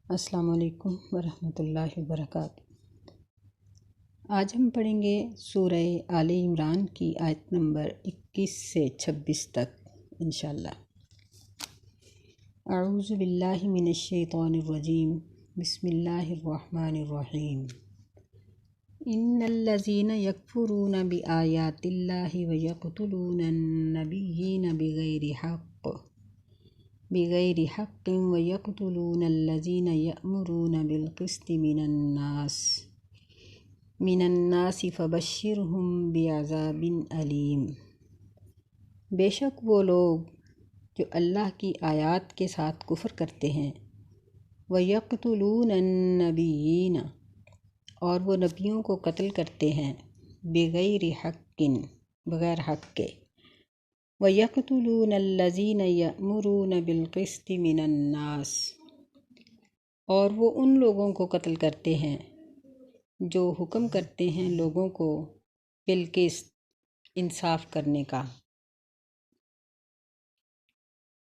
السلام علیکم ورحمۃ اللہ وبرکاتہ۔ آج ہم پڑھیں گے سورہ آل عمران کی آیت نمبر 21 سے 26 تک انشاءاللہ۔ اعوذ باللہ من الشیطان الرجیم، بسم اللہ الرحمن الرحیم۔ ان الذین یکفرون بآیات اللہ ویقتلون النبیین بغیر حق ویقتلون الذین یأمرون بالقسط من الناس فبشرہم بعذاب علیم۔ بے شک وہ لوگ جو اللہ کی آیات کے ساتھ کفر کرتے ہیں، ویقتلون النبیین، اور وہ نبیوں کو قتل کرتے ہیں، بغیر حق، بغیر حق کے، وَيَقْتُلُونَ الَّذِينَ يَأْمُرُونَ بِالْقِسْطِ مِنَ النَّاسِ، اور وہ ان لوگوں کو قتل کرتے ہیں جو حکم کرتے ہیں لوگوں کو بالقسط، انصاف کرنے کا۔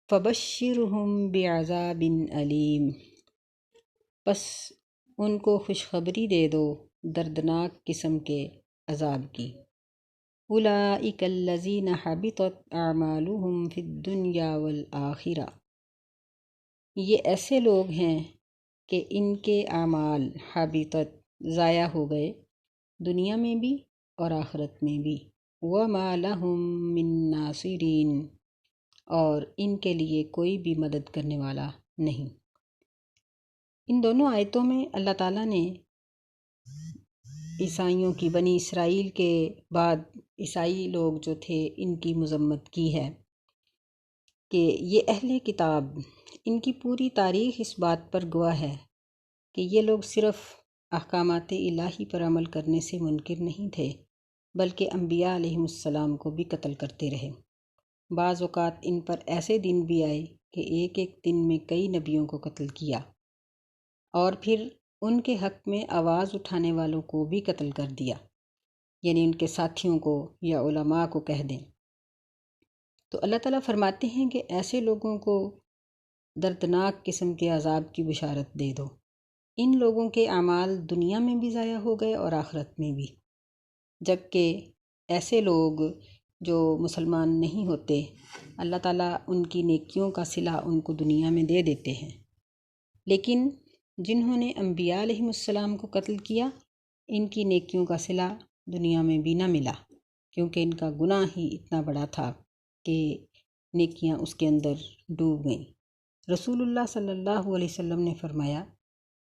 فَبَشِّرْهُم بِعَذَابٍ عَلِيمٍ، پس ان کو خوشخبری دے دو دردناک قسم کے عذاب کی۔ اولئک الذین حبطت اعمالهم فی الدنیا والآخرہ، یہ ایسے لوگ ہیں کہ ان کے اعمال حبطت، ضائع ہو گئے، دنیا میں بھی اور آخرت میں بھی۔ وما لہم من ناصرین، اور ان کے لیے کوئی بھی مدد کرنے والا نہیں۔ ان دونوں آیتوں میں اللہ تعالیٰ نے عیسائیوں کی، بنی اسرائیل کے بعد عیسائی لوگ جو تھے، ان کی مذمت کی ہے کہ یہ اہل کتاب، ان کی پوری تاریخ اس بات پر گواہ ہے کہ یہ لوگ صرف احکامات الہی پر عمل کرنے سے منکر نہیں تھے، بلکہ انبیاء علیہم السلام کو بھی قتل کرتے رہے۔ بعض اوقات ان پر ایسے دن بھی آئے کہ ایک ایک دن میں کئی نبیوں کو قتل کیا، اور پھر ان کے حق میں آواز اٹھانے والوں کو بھی قتل کر دیا، یعنی ان کے ساتھیوں کو یا علماء کو کہہ دیں۔ تو اللہ تعالیٰ فرماتے ہیں کہ ایسے لوگوں کو دردناک قسم کے عذاب کی بشارت دے دو۔ ان لوگوں کے اعمال دنیا میں بھی ضائع ہو گئے اور آخرت میں بھی، جبکہ ایسے لوگ جو مسلمان نہیں ہوتے، اللہ تعالیٰ ان کی نیکیوں کا صلہ ان کو دنیا میں دے دیتے ہیں، لیکن جنہوں نے انبیاء علیہم السلام کو قتل کیا، ان کی نیکیوں کا صلہ دنیا میں بھی نہ ملا، کیونکہ ان کا گناہ ہی اتنا بڑا تھا کہ نیکیاں اس کے اندر ڈوب گئیں۔ رسول اللہ صلی اللہ علیہ وسلم نے فرمایا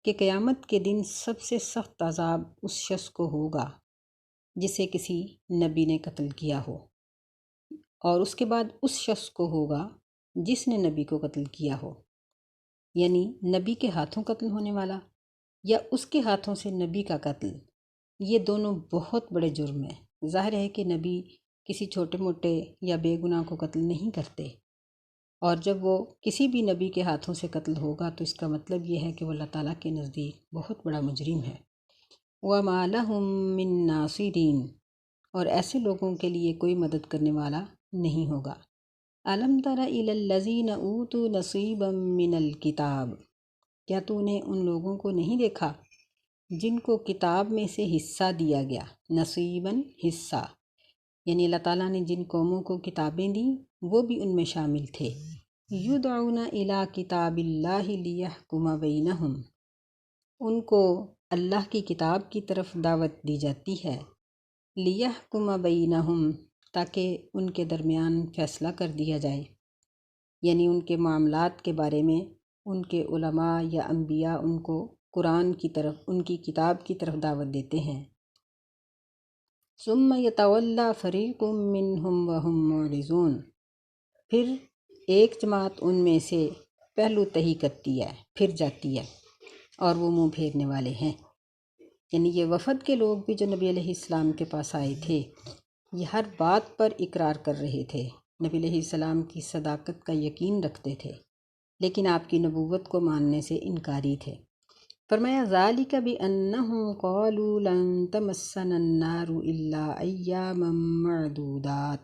کہ قیامت کے دن سب سے سخت عذاب اس شخص کو ہوگا جسے کسی نبی نے قتل کیا ہو، اور اس کے بعد اس شخص کو ہوگا جس نے نبی کو قتل کیا ہو، یعنی نبی کے ہاتھوں قتل ہونے والا یا اس کے ہاتھوں سے نبی کا قتل، یہ دونوں بہت بڑے جرم ہیں۔ ظاہر ہے کہ نبی کسی چھوٹے موٹے یا بے گناہ کو قتل نہیں کرتے، اور جب وہ کسی بھی نبی کے ہاتھوں سے قتل ہوگا تو اس کا مطلب یہ ہے کہ وہ اللہ تعالیٰ کے نزدیک بہت بڑا مجرم ہے۔ وَمَا لَهُم مِّن نَاصِرِينَ، اور ایسے لوگوں کے لیے کوئی مدد کرنے والا نہیں ہوگا۔ أَلَمْ تَرَ إِلَى الَّذِينَ أُوتُوا نَصِيبًا مِّنَ الْكِتَابِ، کیا تو نے ان لوگوں کو نہیں دیکھا جن کو کتاب میں سے حصہ دیا گیا؟ نصیباً، حصہ، یعنی اللہ تعالیٰ نے جن قوموں کو کتابیں دیں وہ بھی ان میں شامل تھے۔ یدعون الی کتاب اللہ لیحکم بینہم، ان کو اللہ کی کتاب کی طرف دعوت دی جاتی ہے، لیحکم بینہم، تاکہ ان کے درمیان فیصلہ کر دیا جائے، یعنی ان کے معاملات کے بارے میں ان کے علماء یا انبیاء ان کو قرآن کی طرف، ان کی کتاب کی طرف دعوت دیتے ہیں۔ ثم یتولی فریق منہم وہم معرضون، پھر ایک جماعت ان میں سے پہلو تہی کرتی ہے، پھر جاتی ہے، اور وہ منہ پھیرنے والے ہیں۔ یعنی یہ وفد کے لوگ بھی جو نبی علیہ السلام کے پاس آئے تھے، یہ ہر بات پر اقرار کر رہے تھے، نبی علیہ السلام کی صداقت کا یقین رکھتے تھے، لیکن آپ کی نبوت کو ماننے سے انکاری تھے۔ فرمایا ذالک بأنہم قالوا لن تمسنا النار الا ایاما معدودات،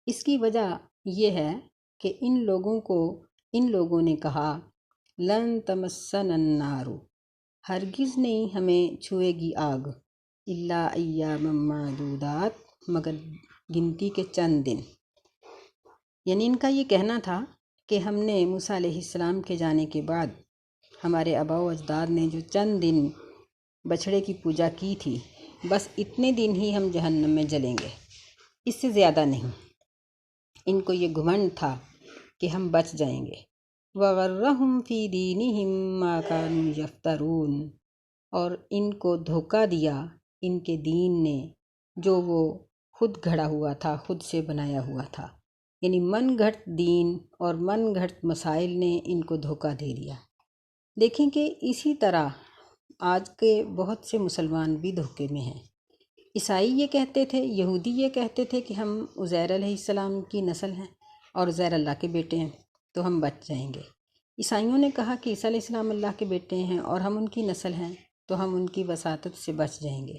اس کی وجہ یہ ہے کہ ان لوگوں نے کہا لن تمسنا النار، ہرگز نہیں ہمیں چھوئے گی آگ، الا ایاما معدودات، مگر گنتی کے چند دن۔ یعنی ان کا یہ کہنا تھا کہ ہم نے موسیٰ علیہ السلام کے جانے کے بعد ہمارے آباء و اجداد نے جو چند دن بچھڑے کی پوجا کی تھی، بس اتنے دن ہی ہم جہنم میں جلیں گے، اس سے زیادہ نہیں۔ ان کو یہ گھمنڈ تھا کہ ہم بچ جائیں گے۔ وَغَرَّهُمْ فِي دِينِهِمْ مَا كَانُوا يَفْتَرُونَ، اور ان کو دھوکہ دیا ان کے دین نے جو وہ خود گھڑا ہوا تھا، خود سے بنایا ہوا تھا، یعنی من گھڑت دین اور من گھڑت مسائل نے ان کو دھوکہ دے دیا۔ دیکھیں کہ اسی طرح آج کے بہت سے مسلمان بھی دھوکے میں ہیں۔ عیسائی یہ کہتے تھے، یہودی یہ کہتے تھے کہ ہم عزیر علیہ السلام کی نسل ہیں اور عزیر اللہ کے بیٹے ہیں تو ہم بچ جائیں گے۔ عیسائیوں نے کہا کہ عیسیٰ علیہ السلام اللہ کے بیٹے ہیں اور ہم ان کی نسل ہیں تو ہم ان کی وساطت سے بچ جائیں گے۔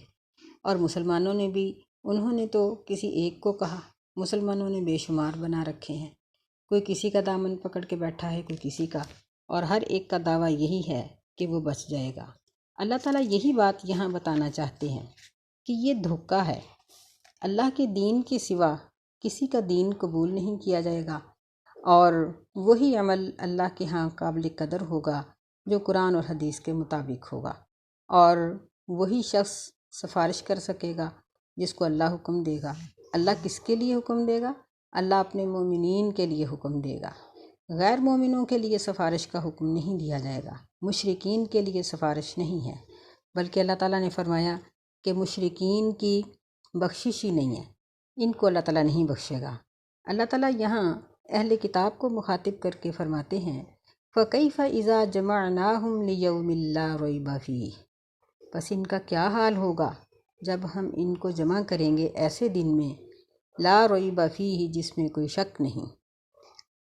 اور مسلمانوں نے بھی، انہوں نے تو کسی ایک کو کہا، مسلمانوں نے بے شمار بنا رکھے ہیں، کوئی کسی کا دامن پکڑ کے بیٹھا ہے، کوئی کسی کا، اور ہر ایک کا دعویٰ یہی ہے کہ وہ بچ جائے گا۔ اللہ تعالیٰ یہی بات یہاں بتانا چاہتے ہیں کہ یہ دھوکہ ہے، اللہ کے دین کے سوا کسی کا دین قبول نہیں کیا جائے گا، اور وہی عمل اللہ کے ہاں قابل قدر ہوگا جو قرآن اور حدیث کے مطابق ہوگا، اور وہی شخص سفارش کر سکے گا جس کو اللہ حکم دے گا۔ اللہ کس کے لیے حکم دے گا؟ اللہ اپنے مومنین کے لیے حکم دے گا، غیر مومنوں کے لیے سفارش کا حکم نہیں دیا جائے گا، مشرکین کے لیے سفارش نہیں ہے، بلکہ اللہ تعالیٰ نے فرمایا کہ مشرکین کی بخشش ہی نہیں ہے، ان کو اللہ تعالیٰ نہیں بخشے گا۔ اللہ تعالیٰ یہاں اہل کتاب کو مخاطب کر کے فرماتے ہیں فَكَيْفَ إِذَا جَمَعْنَاهُمْ لِيَوْمٍ لَا رَيْبَ فِيهِ، پس ان کا کیا حال ہوگا جب ہم ان کو جمع کریں گے ایسے دن میں لا ریب فیہ، جس میں کوئی شک نہیں،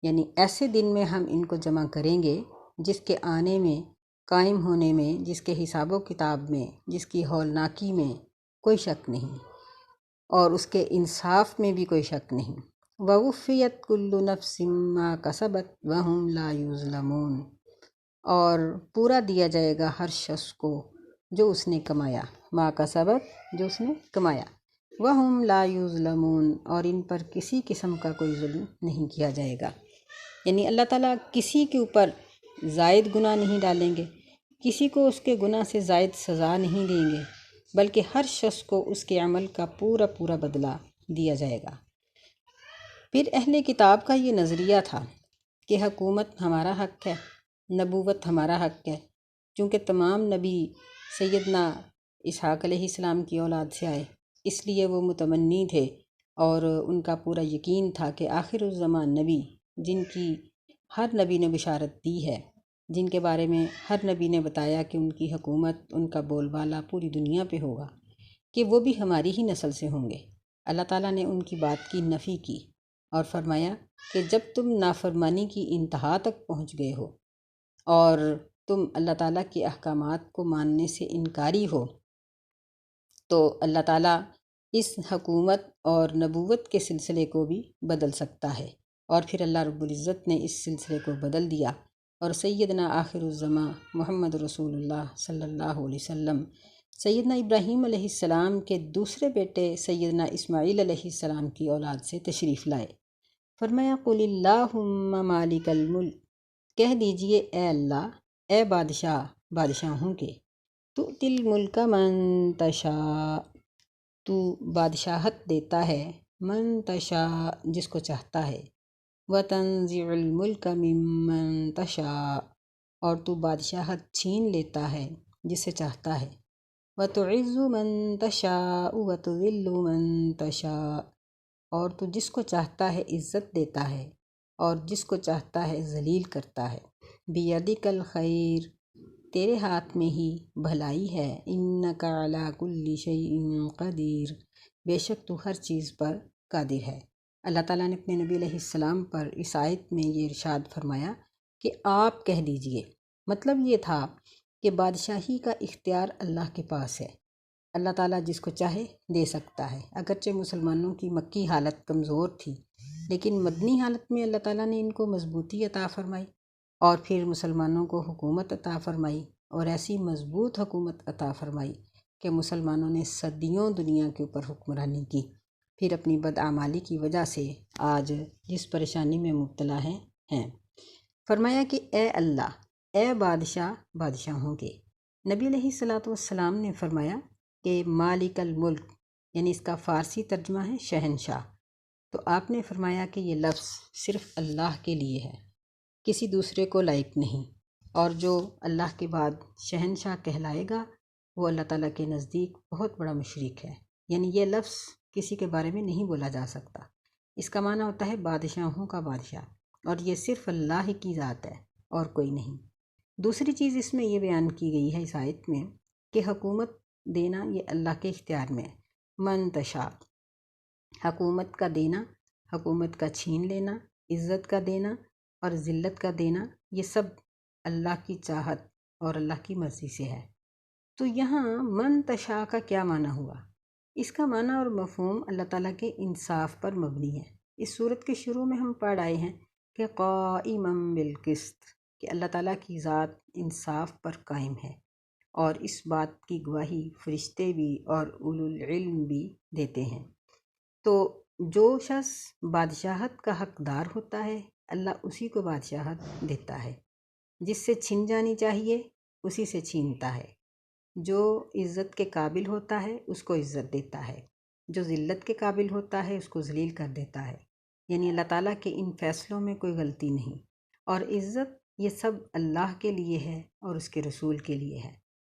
یعنی ایسے دن میں ہم ان کو جمع کریں گے جس کے آنے میں، قائم ہونے میں، جس کے حساب و کتاب میں، جس کی ہولناکی میں کوئی شک نہیں، اور اس کے انصاف میں بھی کوئی شک نہیں۔ وَوُفِّيَتْ كُلُّ نَفْسٍ مَّا كَسَبَتْ وَهُمْ لَا يُظْلَمُونَ، اور پورا دیا جائے گا ہر شخص کو جو اس نے کمایا، ما کسبت، جو اس نے کمایا، وَهُمْ لَا يُظْلَمُونَ، اور ان پر کسی قسم کا کوئی ظلم نہیں کیا جائے گا۔ یعنی اللہ تعالیٰ کسی کے اوپر زائد گناہ نہیں ڈالیں گے، کسی کو اس کے گناہ سے زائد سزا نہیں دیں گے، بلکہ ہر شخص کو اس کے عمل کا پورا پورا بدلہ دیا جائے گا۔ پھر اہل کتاب کا یہ نظریہ تھا کہ حکومت ہمارا حق ہے، نبوت ہمارا حق ہے، چونکہ تمام نبی سیدنا اسحاق علیہ السلام کی اولاد سے آئے، اس لیے وہ متمنی تھے اور ان کا پورا یقین تھا کہ آخر الزمان نبی، جن کی ہر نبی نے بشارت دی ہے، جن کے بارے میں ہر نبی نے بتایا کہ ان کی حکومت، ان کا بول بالا پوری دنیا پہ ہوگا، کہ وہ بھی ہماری ہی نسل سے ہوں گے۔ اللہ تعالیٰ نے ان کی بات کی نفی کی اور فرمایا کہ جب تم نافرمانی کی انتہا تک پہنچ گئے ہو اور تم اللہ تعالیٰ کے احکامات کو ماننے سے انکاری ہو، تو اللہ تعالیٰ اس حکومت اور نبوت کے سلسلے کو بھی بدل سکتا ہے۔ اور پھر اللہ رب العزت نے اس سلسلے کو بدل دیا، اور سیدنا آخر الزماں محمد رسول اللہ صلی اللہ علیہ وسلم سیدنا ابراہیم علیہ السلام کے دوسرے بیٹے سیدنا اسماعیل علیہ السلام کی اولاد سے تشریف لائے۔ فرمایا قل اللہم مالک الملک، کہہ دیجئے اے اللہ، اے بادشاہ بادشاہوں کے، تؤتی الملک من تشاء، تو بادشاہت دیتا ہے، من تشاء، جس کو چاہتا ہے، وتنزع الملک ممن تشاء، اور تو بادشاہت چھین لیتا ہے جسے چاہتا ہے، وتعز من تشاء وتذل من تشاء، اور تو جس کو چاہتا ہے عزت دیتا ہے اور جس کو چاہتا ہے ذلیل کرتا ہے۔ بیدک الخیر، تیرے ہاتھ میں ہی بھلائی ہے، انک علی کل شیء قدیر، بے شک تو ہر چیز پر قادر ہے۔ اللہ تعالیٰ نے اپنے نبی علیہ السلام پر اس آیت میں یہ ارشاد فرمایا کہ آپ کہہ دیجئے، مطلب یہ تھا کہ بادشاہی کا اختیار اللہ کے پاس ہے، اللہ تعالیٰ جس کو چاہے دے سکتا ہے۔ اگرچہ مسلمانوں کی مکی حالت کمزور تھی، لیکن مدنی حالت میں اللہ تعالیٰ نے ان کو مضبوطی عطا فرمائی، اور پھر مسلمانوں کو حکومت عطا فرمائی، اور ایسی مضبوط حکومت عطا فرمائی کہ مسلمانوں نے صدیوں دنیا کے اوپر حکمرانی کی۔ پھر اپنی بدعمالی کی وجہ سے آج جس پریشانی میں مبتلا ہیں۔ فرمایا کہ اے اللہ، اے بادشاہ بادشاہوں کے۔ نبی علیہ الصلوۃ والسلام نے فرمایا کہ مالک الملک، یعنی اس کا فارسی ترجمہ ہے شہنشاہ۔ تو آپ نے فرمایا کہ یہ لفظ صرف اللہ کے لیے ہے، کسی دوسرے کو لائق نہیں، اور جو اللہ کے بعد شہنشاہ کہلائے گا وہ اللہ تعالیٰ کے نزدیک بہت بڑا مشرک ہے۔ یعنی یہ لفظ کسی کے بارے میں نہیں بولا جا سکتا۔ اس کا معنی ہوتا ہے بادشاہوں کا بادشاہ، اور یہ صرف اللہ ہی کی ذات ہے اور کوئی نہیں۔ دوسری چیز اس میں یہ بیان کی گئی ہے اس آیت میں کہ حکومت دینا یہ اللہ کے اختیار میں ہے۔ من تشاء، حکومت کا دینا، حکومت کا چھین لینا، عزت کا دینا اور ذلت کا دینا، یہ سب اللہ کی چاہت اور اللہ کی مرضی سے ہے۔ تو یہاں من تشاء کا کیا معنی ہوا؟ اس کا معنی اور مفہوم اللہ تعالیٰ کے انصاف پر مبنی ہے۔ اس صورت کے شروع میں ہم پڑھ آئے ہیں کہ قائما بالقسط، کہ اللہ تعالیٰ کی ذات انصاف پر قائم ہے، اور اس بات کی گواہی فرشتے بھی اور اولو العلم بھی دیتے ہیں۔ تو جو شخص بادشاہت کا حقدار ہوتا ہے اللہ اسی کو بادشاہت دیتا ہے، جس سے چھن جانی چاہیے اسی سے چھینتا ہے، جو عزت کے قابل ہوتا ہے اس کو عزت دیتا ہے، جو ذلت کے قابل ہوتا ہے اس کو ذلیل کر دیتا ہے۔ یعنی اللہ تعالیٰ کے ان فیصلوں میں کوئی غلطی نہیں، اور عزت یہ سب اللہ کے لیے ہے اور اس کے رسول کے لیے ہے۔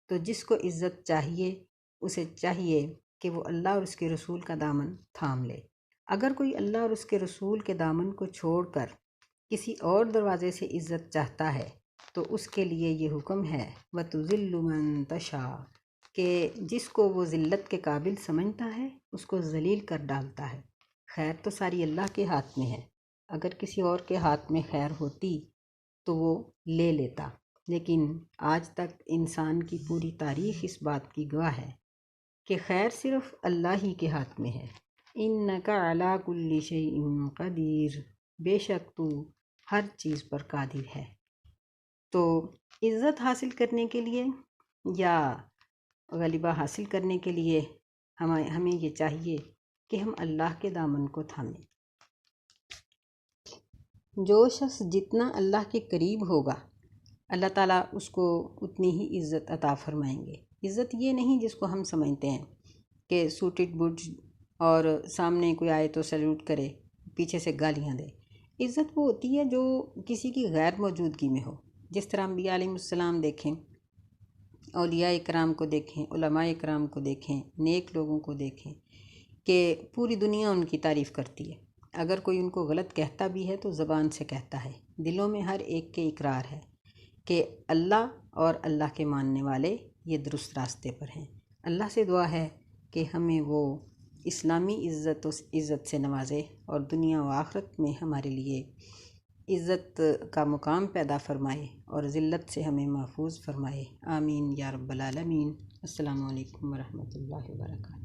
تو جس کو عزت چاہیے اسے چاہیے کہ وہ اللہ اور اس کے رسول کا دامن تھام لے۔ اگر کوئی اللہ اور اس کے رسول کے دامن کو چھوڑ کر کسی اور دروازے سے عزت چاہتا ہے تو اس کے لیے یہ حکم ہے وَتُذِلُّ مَن تَشَاءُ، کہ جس کو وہ ذلت کے قابل سمجھتا ہے اس کو ذلیل کر ڈالتا ہے۔ خیر تو ساری اللہ کے ہاتھ میں ہے، اگر کسی اور کے ہاتھ میں خیر ہوتی تو وہ لے لیتا، لیکن آج تک انسان کی پوری تاریخ اس بات کی گواہ ہے کہ خیر صرف اللہ ہی کے ہاتھ میں ہے۔ اِنَّكَ عَلَىٰ كُلِّ شَيْءٍ قَدِيرٌ، بے شک تو ہر چیز پر قادر ہے۔ تو عزت حاصل کرنے کے لیے یا غلبہ حاصل کرنے کے لیے ہمیں یہ چاہیے کہ ہم اللہ کے دامن کو تھامیں۔ جو شخص جتنا اللہ کے قریب ہوگا اللہ تعالیٰ اس کو اتنی ہی عزت عطا فرمائیں گے۔ عزت یہ نہیں جس کو ہم سمجھتے ہیں کہ سوٹڈ بوٹ اور سامنے کوئی آئے تو سیلوٹ کرے، پیچھے سے گالیاں دے۔ عزت وہ ہوتی ہے جو کسی کی غیر موجودگی میں ہو، جس طرح انبیاء علیہ السلام دیکھیں، اولیاء اکرام کو دیکھیں، علماء اکرام کو دیکھیں، نیک لوگوں کو دیکھیں کہ پوری دنیا ان کی تعریف کرتی ہے۔ اگر کوئی ان کو غلط کہتا بھی ہے تو زبان سے کہتا ہے، دلوں میں ہر ایک کے اقرار ہے کہ اللہ اور اللہ کے ماننے والے یہ درست راستے پر ہیں۔ اللہ سے دعا ہے کہ ہمیں وہ اسلامی عزت سے نوازے اور دنیا و آخرت میں ہمارے لیے عزت کا مقام پیدا فرمائے اور ذلت سے ہمیں محفوظ فرمائے۔ آمین یا رب العالمین۔ السلام علیکم ورحمۃ اللہ وبرکاتہ۔